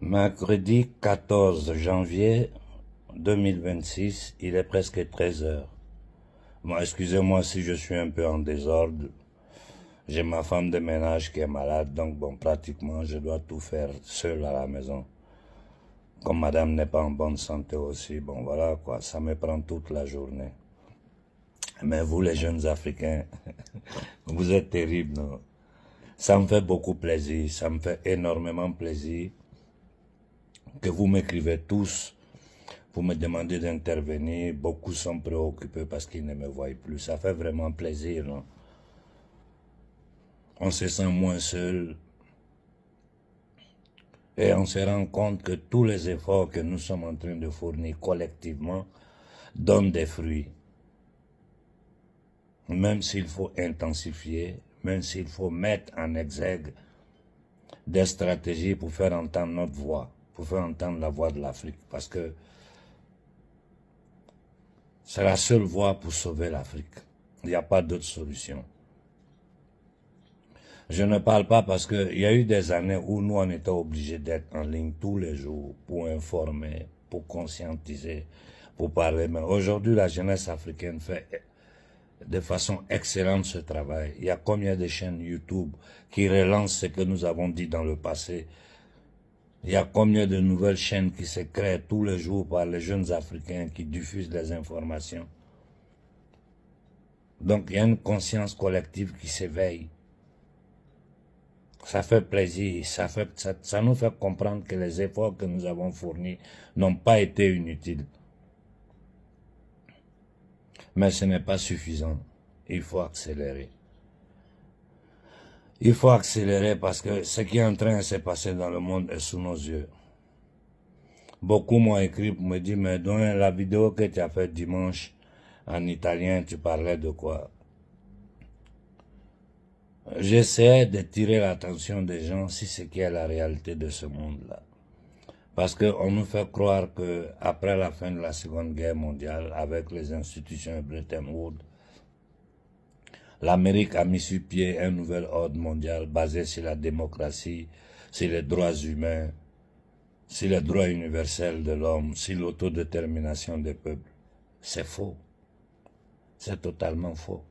Mercredi 14 janvier 2026, il est presque 13 heures. Bon, excusez-moi si je suis un peu en désordre. J'ai ma femme de ménage qui est malade, donc bon, pratiquement, je dois tout faire seul à la maison. Comme madame n'est pas en bonne santé aussi, bon, voilà quoi, ça me prend toute la journée. Mais vous, les jeunes Africains, vous êtes terribles, non? Ça me fait beaucoup plaisir, ça me fait énormément plaisir que vous m'écrivez tous. Vous me demandez d'intervenir, beaucoup sont préoccupés parce qu'ils ne me voient plus. Ça fait vraiment plaisir, non? On se sent moins seul et on se rend compte que tous les efforts que nous sommes en train de fournir collectivement donnent des fruits. Même s'il faut intensifier, même s'il faut mettre en exergue des stratégies pour faire entendre notre voix, pour faire entendre la voix de l'Afrique, parce que c'est la seule voie pour sauver l'Afrique. Il n'y a pas d'autre solution. Je ne parle pas parce qu'il y a eu des années où nous, on était obligés d'être en ligne tous les jours pour informer, pour conscientiser, pour parler. Mais aujourd'hui, la jeunesse africaine fait de façon excellente ce travail. Il y a combien de chaînes YouTube qui relancent ce que nous avons dit dans le passé? Il y a combien de nouvelles chaînes qui se créent tous les jours par les jeunes Africains qui diffusent les informations? Donc il y a une conscience collective qui s'éveille. Ça fait plaisir, ça nous fait comprendre que les efforts que nous avons fournis n'ont pas été inutiles. Mais ce n'est pas suffisant. Il faut accélérer. Il faut accélérer parce que ce qui est en train de se passer dans le monde est sous nos yeux. Beaucoup m'ont écrit pour me dire, mais dans la vidéo que tu as faite dimanche en italien, tu parlais de quoi? J'essaie de tirer l'attention des gens sur ce qui est la réalité de ce monde-là. Parce qu'on nous fait croire que après la fin de la Seconde Guerre mondiale, avec les institutions de Bretton Woods, l'Amérique a mis sur pied un nouvel ordre mondial basé sur la démocratie, sur les droits humains, sur les droits universels de l'homme, sur l'autodétermination des peuples. C'est faux. C'est totalement faux.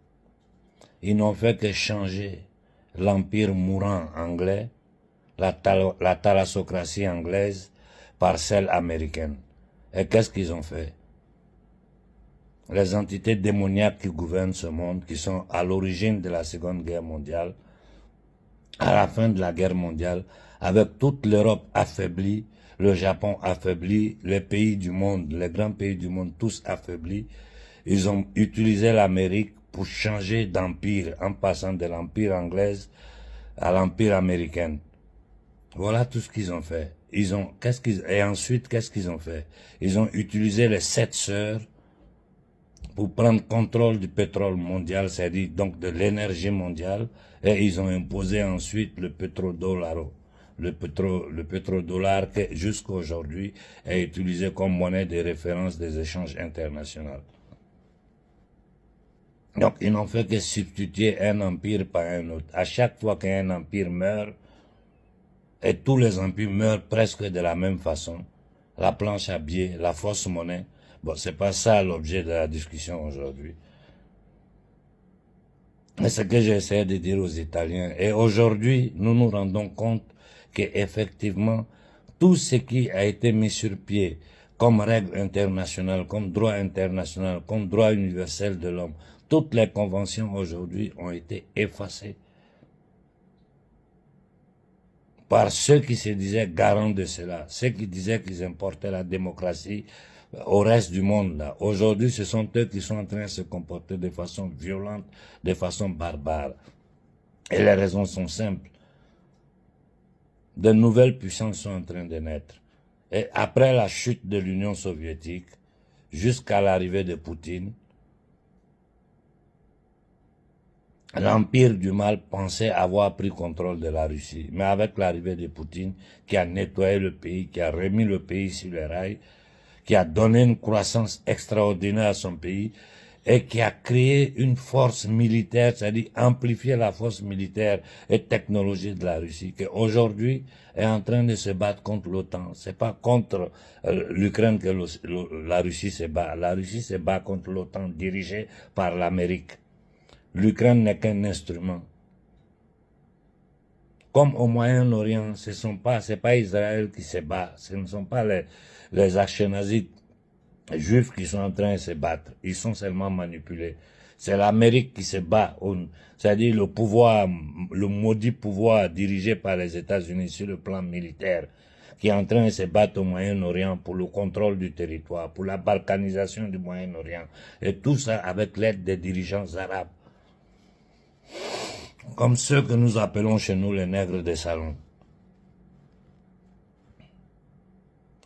Ils n'ont fait que changer l'empire mourant anglais, la thalassocratie anglaise, par celle américaine. Et qu'est-ce qu'ils ont fait? Les entités démoniaques qui gouvernent ce monde, qui sont à l'origine de la Seconde Guerre mondiale, à la fin de la guerre mondiale, avec toute l'Europe affaiblie, le Japon affaibli, les pays du monde, les grands pays du monde, tous affaiblis, ils ont utilisé l'Amérique pour changer d'empire, en passant de l'empire anglais à l'empire américain. Voilà tout ce qu'ils ont fait. Et ensuite, qu'est-ce qu'ils ont fait? Ils ont utilisé les 7 sœurs pour prendre contrôle du pétrole mondial, c'est-à-dire donc de l'énergie mondiale, et ils ont imposé ensuite le pétrodollar. Le pétrodollar qui, jusqu'à aujourd'hui, est utilisé comme monnaie de référence des échanges internationaux. Donc, ils n'ont fait que substituer un empire par un autre. À chaque fois qu'un empire meurt, et tous les empires meurent presque de la même façon, la planche à billets, la fausse monnaie, bon, c'est pas ça l'objet de la discussion aujourd'hui. Mais ce que j'ai essayé de dire aux Italiens, et aujourd'hui, nous nous rendons compte qu'effectivement, tout ce qui a été mis sur pied comme règle internationale, comme droit international, comme droit universel de l'homme, toutes les conventions aujourd'hui ont été effacées par ceux qui se disaient garants de cela, ceux qui disaient qu'ils importaient la démocratie au reste du monde. Là. Aujourd'hui, ce sont eux qui sont en train de se comporter de façon violente, de façon barbare. Et les raisons sont simples. De nouvelles puissances sont en train de naître. Et après la chute de l'Union soviétique, jusqu'à l'arrivée de Poutine, l'empire du mal pensait avoir pris contrôle de la Russie. Mais avec l'arrivée de Poutine, qui a nettoyé le pays, qui a remis le pays sur les rails, qui a donné une croissance extraordinaire à son pays, et qui a créé une force militaire, c'est-à-dire amplifier la force militaire et technologique de la Russie, qui aujourd'hui est en train de se battre contre l'OTAN. C'est pas contre l'Ukraine que la Russie se bat. La Russie se bat contre l'OTAN dirigée par l'Amérique. L'Ukraine n'est qu'un instrument. Comme au Moyen-Orient, c'est pas Israël qui se bat, ce ne sont pas les Ashkénazites juifs qui sont en train de se battre. Ils sont seulement manipulés. C'est l'Amérique qui se bat, c'est-à-dire le pouvoir, le maudit pouvoir dirigé par les États-Unis sur le plan militaire, qui est en train de se battre au Moyen-Orient pour le contrôle du territoire, pour la balkanisation du Moyen-Orient, et tout ça avec l'aide des dirigeants arabes, comme ceux que nous appelons chez nous les nègres des salons.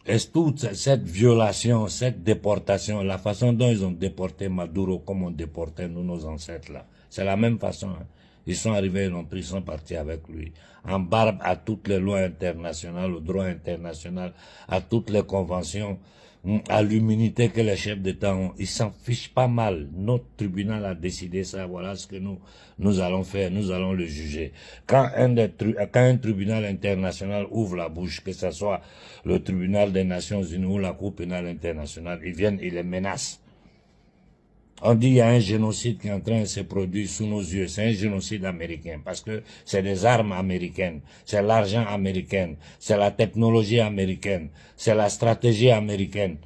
Et toute cette violation, cette déportation, la façon dont ils ont déporté Maduro, comme on déportait nous, nos ancêtres là, c'est la même façon. Hein. Ils sont arrivés, ils l'ont pris, ils sont partis avec lui. En barbe à toutes les lois internationales, au droit international, à toutes les conventions, à l'immunité que les chefs d'État ont. Ils s'en fichent pas mal. Notre tribunal a décidé ça, voilà ce que nous allons faire, nous allons le juger. Quand un tribunal international ouvre la bouche, que ce soit le tribunal des Nations Unies ou la Cour pénale internationale, ils viennent, ils les menacent. On dit qu'il y a un génocide qui est en train de se produire sous nos yeux. C'est un génocide américain parce que c'est des armes américaines, c'est l'argent américain, c'est la technologie américaine, c'est la stratégie américaine.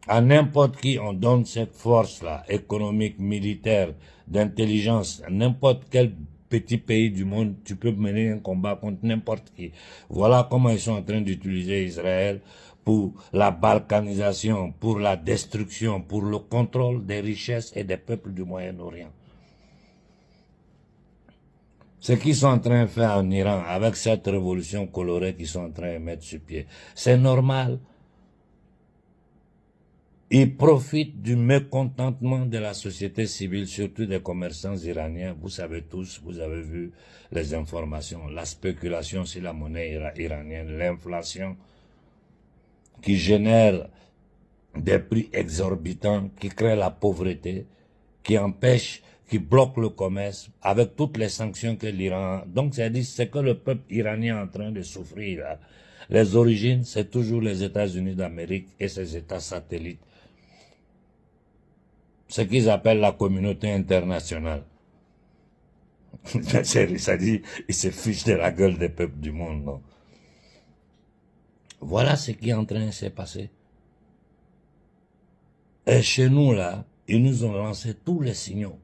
À n'importe qui on donne cette force-là, économique, militaire, d'intelligence, à n'importe quel petit pays du monde, tu peux mener un combat contre n'importe qui. Voilà comment ils sont en train d'utiliser Israël pour la balkanisation, pour la destruction, pour le contrôle des richesses et des peuples du Moyen-Orient. Ce qu'ils sont en train de faire en Iran, avec cette révolution colorée qu'ils sont en train de mettre sur pied, c'est normal. Ils profitent du mécontentement de la société civile, surtout des commerçants iraniens. Vous savez tous, vous avez vu les informations, la spéculation sur la monnaie iranienne, l'inflation qui génère des prix exorbitants, qui crée la pauvreté, qui empêche, qui bloque le commerce, avec toutes les sanctions que l'Iran a. Donc, c'est que le peuple iranien est en train de souffrir. Là. Les origines, c'est toujours les États-Unis d'Amérique et ses États satellites. Ce qu'ils appellent la communauté internationale. Ça dit, ils se fichent de la gueule des peuples du monde, non? Voilà ce qui est en train de se passer. Et chez nous, là, ils nous ont lancé tous les signaux.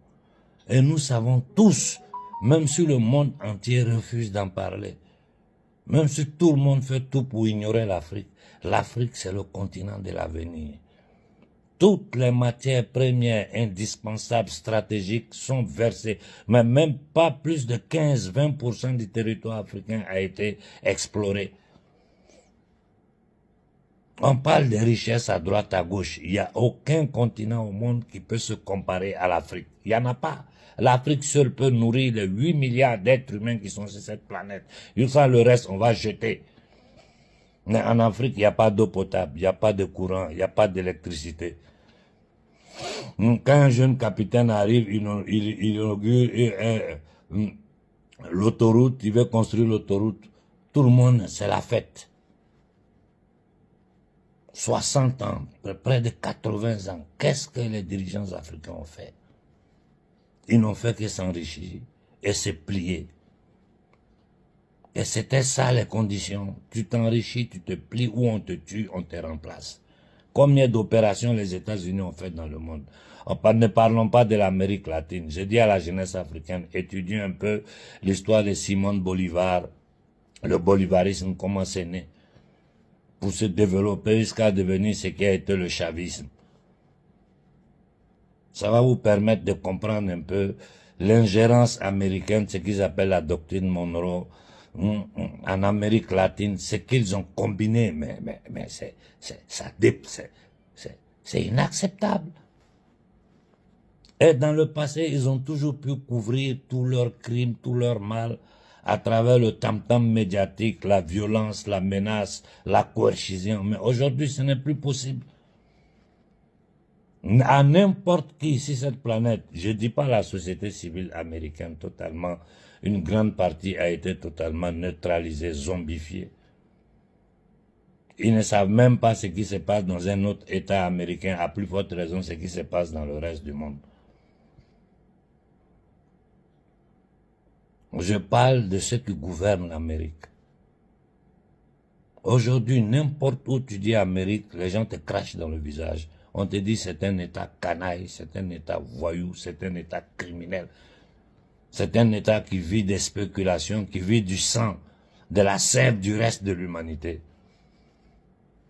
Et nous savons tous, même si le monde entier refuse d'en parler, même si tout le monde fait tout pour ignorer l'Afrique, l'Afrique, c'est le continent de l'avenir. Toutes les matières premières indispensables, stratégiques sont versées, mais même pas plus de 15-20% du territoire africain a été exploré. On parle des richesses à droite, à gauche. Il n'y a aucun continent au monde qui peut se comparer à l'Afrique. Il n'y en a pas. L'Afrique seule peut nourrir les 8 milliards d'êtres humains qui sont sur cette planète. Une fois le reste, on va jeter. Mais en Afrique, il n'y a pas d'eau potable, il n'y a pas de courant, il n'y a pas d'électricité. Quand un jeune capitaine arrive, il inaugure l'autoroute, il veut construire l'autoroute. Tout le monde, c'est la fête. 60 ans, près de 80 ans, qu'est-ce que les dirigeants africains ont fait? Ils n'ont fait que s'enrichir et se plier. Et c'était ça les conditions. Tu t'enrichis, tu te plies, ou on te tue, on te remplace. Combien d'opérations les États-Unis ont fait dans le monde? Ne parlons pas de l'Amérique latine. Je dis à la jeunesse africaine, étudiez un peu l'histoire de Simone Bolivar, le bolivarisme, comment c'est né, pour se développer jusqu'à devenir ce qui a été le chavisme. Ça va vous permettre de comprendre un peu l'ingérence américaine, ce qu'ils appellent la doctrine Monroe, en Amérique latine, ce qu'ils ont combiné, mais c'est inacceptable. Et dans le passé, ils ont toujours pu couvrir tous leurs crimes, tout leur mal, à travers le tam-tam médiatique, la violence, la menace, la coercition. Mais aujourd'hui, ce n'est plus possible. À n'importe qui sur cette planète, je ne dis pas la société civile américaine totalement, une grande partie a été totalement neutralisée, zombifiée. Ils ne savent même pas ce qui se passe dans un autre État américain, à plus forte raison ce qui se passe dans le reste du monde. Je parle de ceux qui gouvernent l'Amérique. Aujourd'hui, n'importe où tu dis Amérique, les gens te crachent dans le visage. On te dit c'est un État canaille, c'est un État voyou, c'est un État criminel. C'est un État qui vit des spéculations, qui vit du sang, de la sève du reste de l'humanité.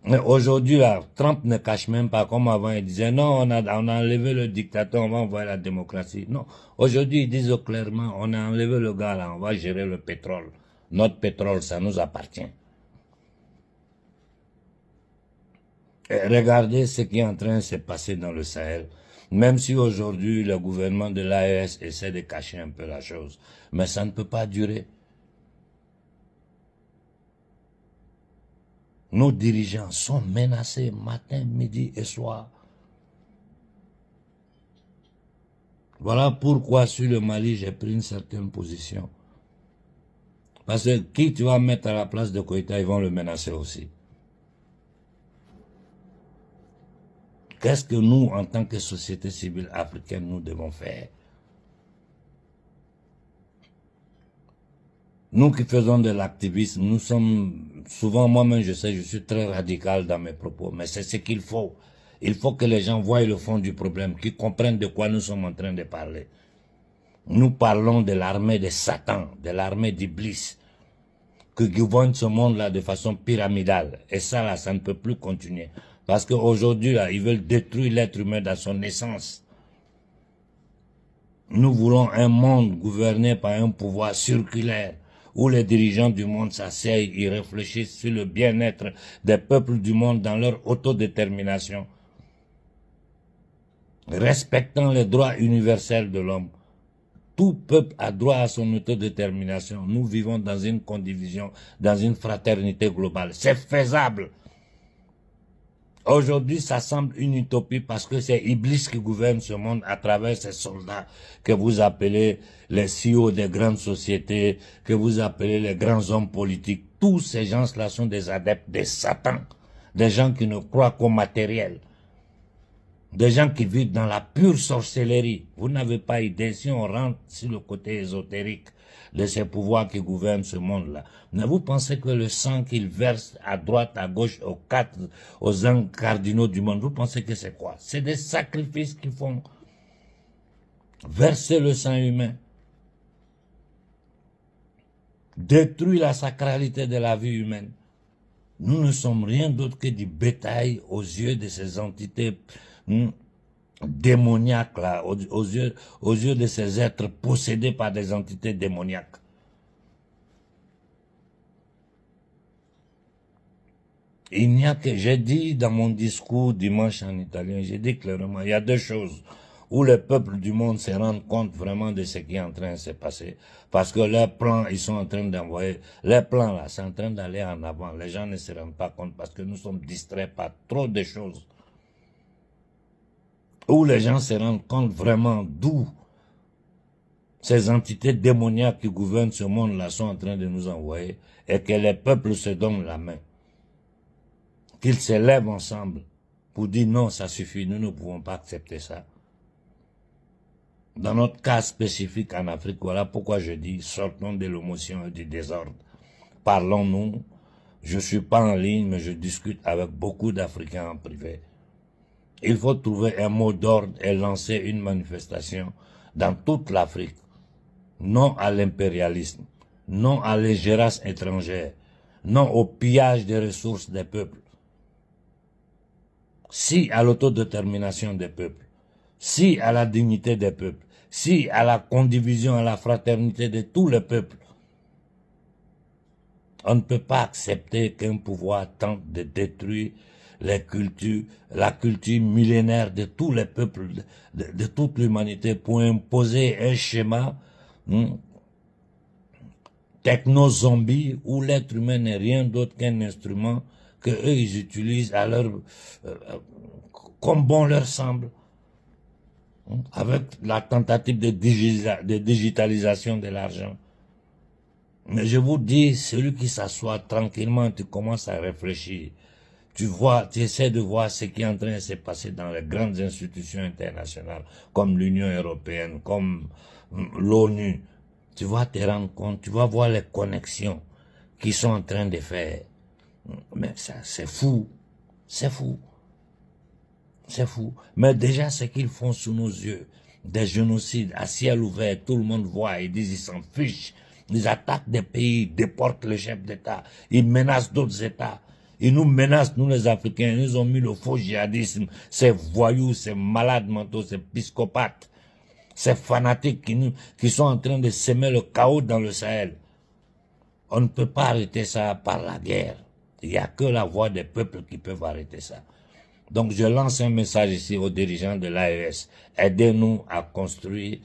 Mais aujourd'hui, Trump ne cache même pas, comme avant, il disait, non, on a enlevé le dictateur, on va envoyer la démocratie. Non, aujourd'hui, ils disent clairement, on a enlevé le gars là, on va gérer le pétrole. Notre pétrole, ça nous appartient. Et regardez ce qui est en train de se passer dans le Sahel. Même si aujourd'hui, le gouvernement de l'AES essaie de cacher un peu la chose. Mais ça ne peut pas durer. Nos dirigeants sont menacés matin, midi et soir. Voilà pourquoi sur le Mali, j'ai pris une certaine position. Parce que qui tu vas mettre à la place de Koïta, ils vont le menacer aussi. Qu'est-ce que nous, en tant que société civile africaine, nous devons faire? Nous qui faisons de l'activisme, nous sommes, souvent moi-même je sais, je suis très radical dans mes propos, mais c'est ce qu'il faut. Il faut que les gens voient le fond du problème, qu'ils comprennent de quoi nous sommes en train de parler. Nous parlons de l'armée de Satan, de l'armée d'Iblis, qui gouverne ce monde-là de façon pyramidale. Et ça, là, ça ne peut plus continuer. Parce qu'aujourd'hui, là, ils veulent détruire l'être humain dans son essence. Nous voulons un monde gouverné par un pouvoir circulaire, où les dirigeants du monde s'asseyent et réfléchissent sur le bien-être des peuples du monde dans leur autodétermination, respectant les droits universels de l'homme. Tout peuple a droit à son autodétermination. Nous vivons dans une condivision, dans une fraternité globale. C'est faisable. Aujourd'hui, ça semble une utopie parce que c'est Iblis qui gouverne ce monde à travers ces soldats que vous appelez les CEO des grandes sociétés, que vous appelez les grands hommes politiques. Tous ces gens-là sont des adeptes des Satan, des gens qui ne croient qu'au matériel, des gens qui vivent dans la pure sorcellerie. Vous n'avez pas idée, si on rentre sur le côté ésotérique de ces pouvoirs qui gouvernent ce monde-là. Mais vous pensez que le sang qu'ils versent à droite, à gauche, aux angles cardinaux du monde, vous pensez que c'est quoi? C'est des sacrifices qu'ils font. Verser le sang humain. Détruire la sacralité de la vie humaine. Nous ne sommes rien d'autre que du bétail aux yeux de ces entités démoniaques là, aux yeux de ces êtres possédés par des entités démoniaques. Il n'y a que, j'ai dit dans mon discours dimanche en italien, j'ai dit clairement, il y a deux choses où les peuples du monde se rendent compte vraiment de ce qui est en train de se passer. Parce que leurs plans, ils sont en train d'envoyer, les plans là, c'est en train d'aller en avant. Les gens ne se rendent pas compte parce que nous sommes distraits par trop de choses. Où les gens se rendent compte vraiment d'où ces entités démoniaques qui gouvernent ce monde-là sont en train de nous envoyer et que les peuples se donnent la main. Qu'ils se lèvent ensemble pour dire non, ça suffit, nous ne pouvons pas accepter ça. Dans notre cas spécifique en Afrique, voilà pourquoi je dis sortons de l'émotion et du désordre. Parlons-nous. Je ne suis pas en ligne, mais je discute avec beaucoup d'Africains en privé. Il faut trouver un mot d'ordre et lancer une manifestation dans toute l'Afrique. Non à l'impérialisme, non à l'ingérence étrangère, non au pillage des ressources des peuples. Si à l'autodétermination des peuples, si à la dignité des peuples, si à la condivision, à la fraternité de tous les peuples. On ne peut pas accepter qu'un pouvoir tente de détruire les cultures, la culture millénaire de tous les peuples, de toute l'humanité, pour imposer un schéma techno-zombie où l'être humain n'est rien d'autre qu'un instrument que eux ils utilisent à leur comme bon leur semble, avec la tentative de digitalisation de l'argent. Mais je vous dis, celui qui s'assoit tranquillement, tu commences à réfléchir. Tu vois, tu essaies de voir ce qui est en train de se passer dans les grandes institutions internationales, comme l'Union européenne, comme l'ONU. Tu vas te rendre compte, tu vas voir les connexions qu'ils sont en train de faire. Mais ça, c'est fou. C'est fou. C'est fou. Mais déjà, ce qu'ils font sous nos yeux, des génocides à ciel ouvert, tout le monde voit, ils disent, ils s'en fichent. Ils attaquent des pays, déportent le chef d'État, ils menacent d'autres États. Ils nous menacent, nous les Africains, ils nous ont mis le faux djihadisme, ces voyous, ces malades mentaux, ces psychopathes, ces fanatiques qui sont en train de semer le chaos dans le Sahel. On ne peut pas arrêter ça par la guerre. Il n'y a que la voix des peuples qui peuvent arrêter ça. Donc je lance un message ici aux dirigeants de l'AES. Aidez-nous à construire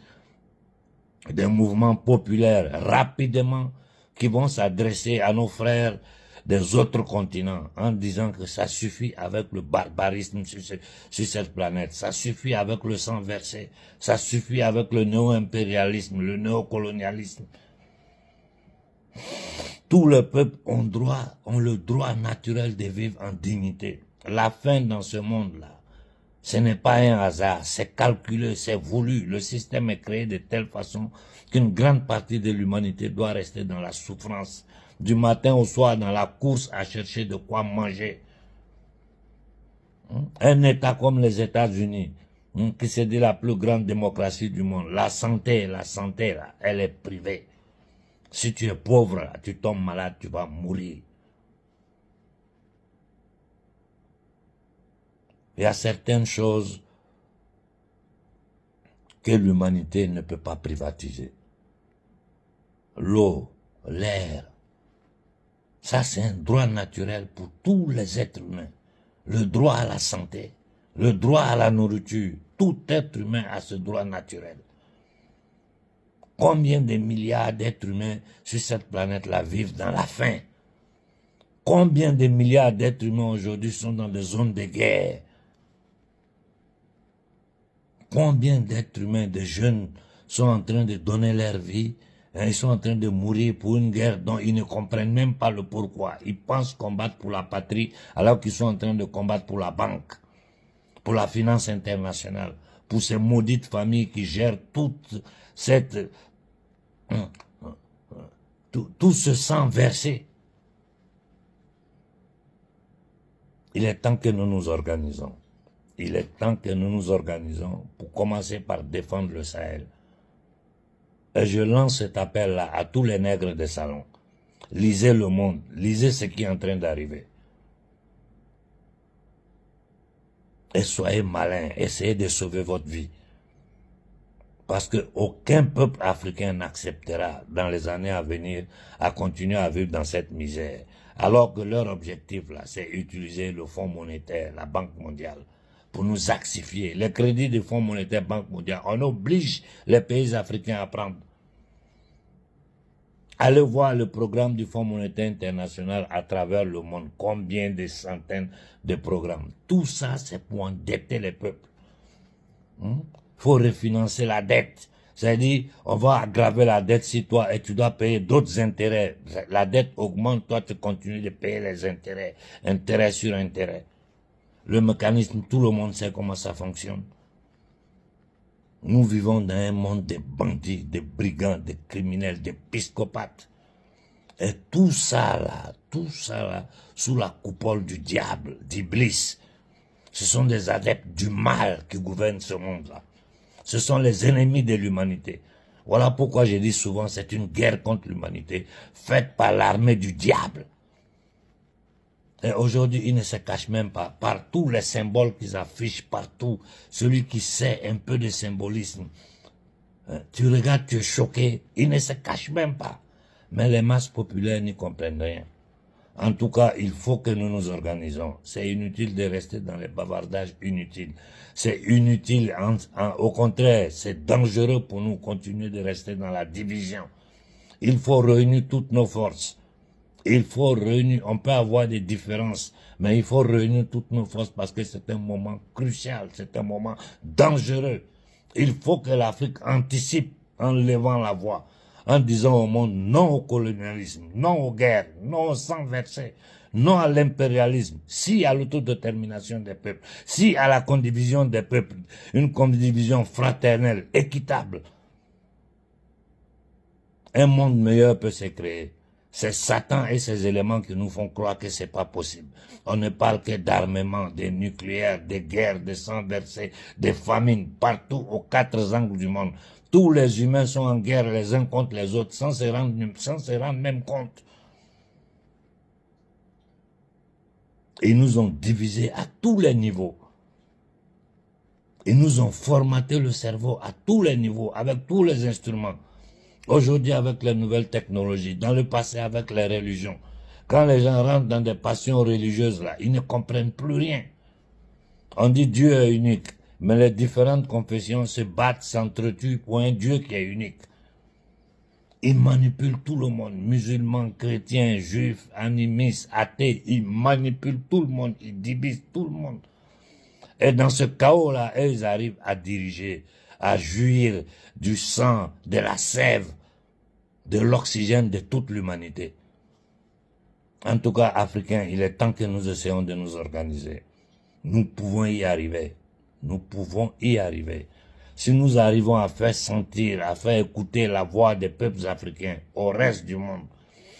des mouvements populaires rapidement qui vont s'adresser à nos frères des autres continents en disant que ça suffit avec le barbarisme sur cette planète, ça suffit avec le sang versé, ça suffit avec le néo-impérialisme, le néocolonialisme. Tous les peuples ont le droit naturel de vivre en dignité. La faim dans ce monde-là, ce n'est pas un hasard, c'est calculé, c'est voulu. Le système est créé de telle façon qu'une grande partie de l'humanité doit rester dans la souffrance, du matin au soir dans la course à chercher de quoi manger. Un État comme les États-Unis, qui se dit la plus grande démocratie du monde, la santé là, elle est privée. Si tu es pauvre, là, tu tombes malade, tu vas mourir. Il y a certaines choses que l'humanité ne peut pas privatiser. L'eau, l'air, ça c'est un droit naturel pour tous les êtres humains. Le droit à la santé, le droit à la nourriture, tout être humain a ce droit naturel. Combien de milliards d'êtres humains sur cette planète-là vivent dans la faim? Combien de milliards d'êtres humains aujourd'hui sont dans des zones de guerre? Combien d'êtres humains, de jeunes, sont en train de donner leur vie, ils sont en train de mourir pour une guerre dont ils ne comprennent même pas le pourquoi. Ils pensent combattre pour la patrie alors qu'ils sont en train de combattre pour la banque, pour la finance internationale, pour ces maudites familles qui gèrent toute cette... tout ce sang versé. Il est temps que nous nous organisons. Il est temps que nous nous organisons pour commencer par défendre le Sahel. Et je lance cet appel-là à tous les nègres des salons. Lisez Le Monde, lisez ce qui est en train d'arriver. Et soyez malins, essayez de sauver votre vie. Parce qu'aucun peuple africain n'acceptera dans les années à venir à continuer à vivre dans cette misère. Alors que leur objectif, là, c'est utiliser le Fonds monétaire, la Banque mondiale, pour nous axifier. Les crédits du Fonds monétaire, Banque mondiale, on oblige les pays africains à prendre. Allez voir le programme du Fonds monétaire international à travers le monde. Combien de centaines de programmes. Tout ça, c'est pour endetter les peuples. Faut refinancer la dette. C'est-à-dire, on va aggraver la dette si toi, et tu dois payer d'autres intérêts. La dette augmente, toi, tu continues de payer les intérêts. Intérêt sur intérêt. Le mécanisme, tout le monde sait comment ça fonctionne. Nous vivons dans un monde de bandits, de brigands, de criminels, de psychopathes. Et tout ça là, sous la coupole du diable, d'Iblis. Ce sont des adeptes du mal qui gouvernent ce monde-là. Ce sont les ennemis de l'humanité. Voilà pourquoi je dis souvent, c'est une guerre contre l'humanité, faite par l'armée du diable. Et aujourd'hui, ils ne se cachent même pas. Par tous les symboles qu'ils affichent partout, celui qui sait un peu de symbolisme, tu regardes, tu es choqué, ils ne se cachent même pas. Mais les masses populaires n'y comprennent rien. En tout cas, il faut que nous nous organisons. C'est inutile de rester dans les bavardages inutiles. C'est inutile, au contraire, c'est dangereux pour nous continuer de rester dans la division. Il faut réunir toutes nos forces. Il faut réunir, on peut avoir des différences, mais il faut réunir toutes nos forces parce que c'est un moment crucial, c'est un moment dangereux. Il faut que l'Afrique anticipe en levant la voix, en disant au monde non au colonialisme, non aux guerres, non au sang versé, non à l'impérialisme, si à l'autodétermination des peuples, si à la condivision des peuples, une condivision fraternelle, équitable. Un monde meilleur peut se créer. C'est Satan et ses éléments qui nous font croire que c'est pas possible. On ne parle que d'armement, des nucléaires, des guerres, des sangs versés, des famines, partout aux quatre angles du monde. Tous les humains sont en guerre les uns contre les autres, sans se rendre même compte. Ils nous ont divisés à tous les niveaux. Ils nous ont formaté le cerveau à tous les niveaux, avec tous les instruments. Aujourd'hui, avec les nouvelles technologies, dans le passé, avec les religions, quand les gens rentrent dans des passions religieuses, là, ils ne comprennent plus rien. On dit Dieu est unique, mais les différentes confessions se battent, s'entretuent pour un Dieu qui est unique. Ils manipulent tout le monde, musulmans, chrétiens, juifs, animistes, athées, ils manipulent tout le monde, ils divisent tout le monde. Et dans ce chaos-là, ils arrivent à diriger, à jouir du sang, de la sève, de l'oxygène de toute l'humanité. En tout cas, Africains, il est temps que nous essayons de nous organiser. Nous pouvons y arriver. Nous pouvons y arriver. Si nous arrivons à faire sentir, à faire écouter la voix des peuples africains au reste du monde,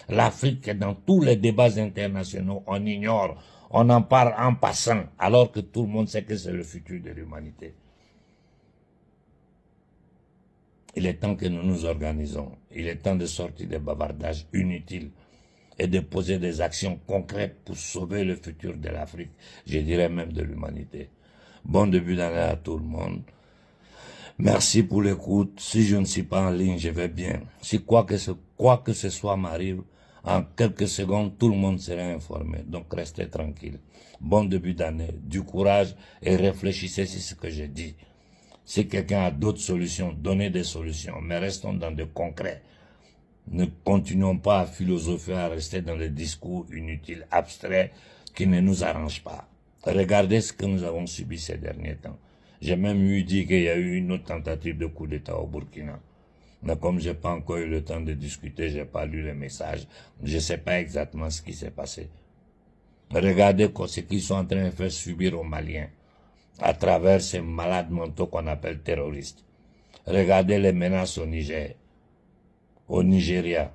l'Afrique est dans tous les débats internationaux, on ignore, on en parle en passant, alors que tout le monde sait que c'est le futur de l'humanité. Il est temps que nous nous organisons. Il est temps de sortir des bavardages inutiles et de poser des actions concrètes pour sauver le futur de l'Afrique, je dirais même de l'humanité. Bon début d'année à tout le monde. Merci pour l'écoute. Si je ne suis pas en ligne, je vais bien. Si quoi que ce soit m'arrive, en quelques secondes, tout le monde sera informé. Donc restez tranquille. Bon début d'année, du courage et réfléchissez sur ce que je dis. Si quelqu'un a d'autres solutions, donnez des solutions, mais restons dans de concret. Ne continuons pas à philosopher, à rester dans des discours inutiles, abstraits, qui ne nous arrangent pas. Regardez ce que nous avons subi ces derniers temps. J'ai même dit qu'il y a eu une autre tentative de coup d'État au Burkina. Mais comme j'ai pas encore eu le temps de discuter, j'ai pas lu les messages, je sais pas exactement ce qui s'est passé. Regardez ce qu'ils sont en train de faire subir aux Maliens, à travers ces malades mentaux qu'on appelle terroristes. Regardez les menaces au Niger, au Nigeria,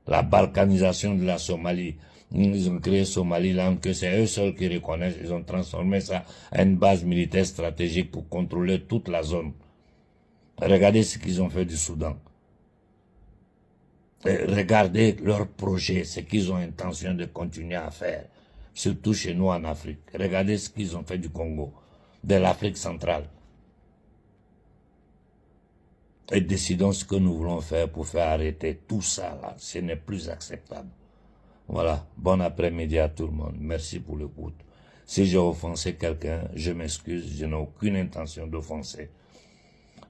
la balkanisation de la Somalie. Ils ont créé Somaliland, que c'est eux seuls qui reconnaissent. Ils ont transformé ça en une base militaire stratégique pour contrôler toute la zone. Regardez ce qu'ils ont fait du Soudan. Et regardez leurs projets, ce qu'ils ont intention de continuer à faire, surtout chez nous en Afrique. Regardez ce qu'ils ont fait du Congo, de l'Afrique centrale. Et décidons ce que nous voulons faire pour faire arrêter tout ça là. Ce n'est plus acceptable. Voilà, bon après-midi à tout le monde. Merci pour l'écoute. Si j'ai offensé quelqu'un, je m'excuse, je n'ai aucune intention d'offenser.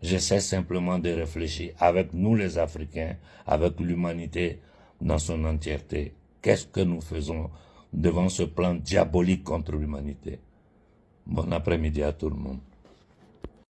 J'essaie simplement de réfléchir avec nous les Africains, avec l'humanité dans son entièreté. Qu'est-ce que nous faisons devant ce plan diabolique contre l'humanité? Bon après-midi à tout le monde.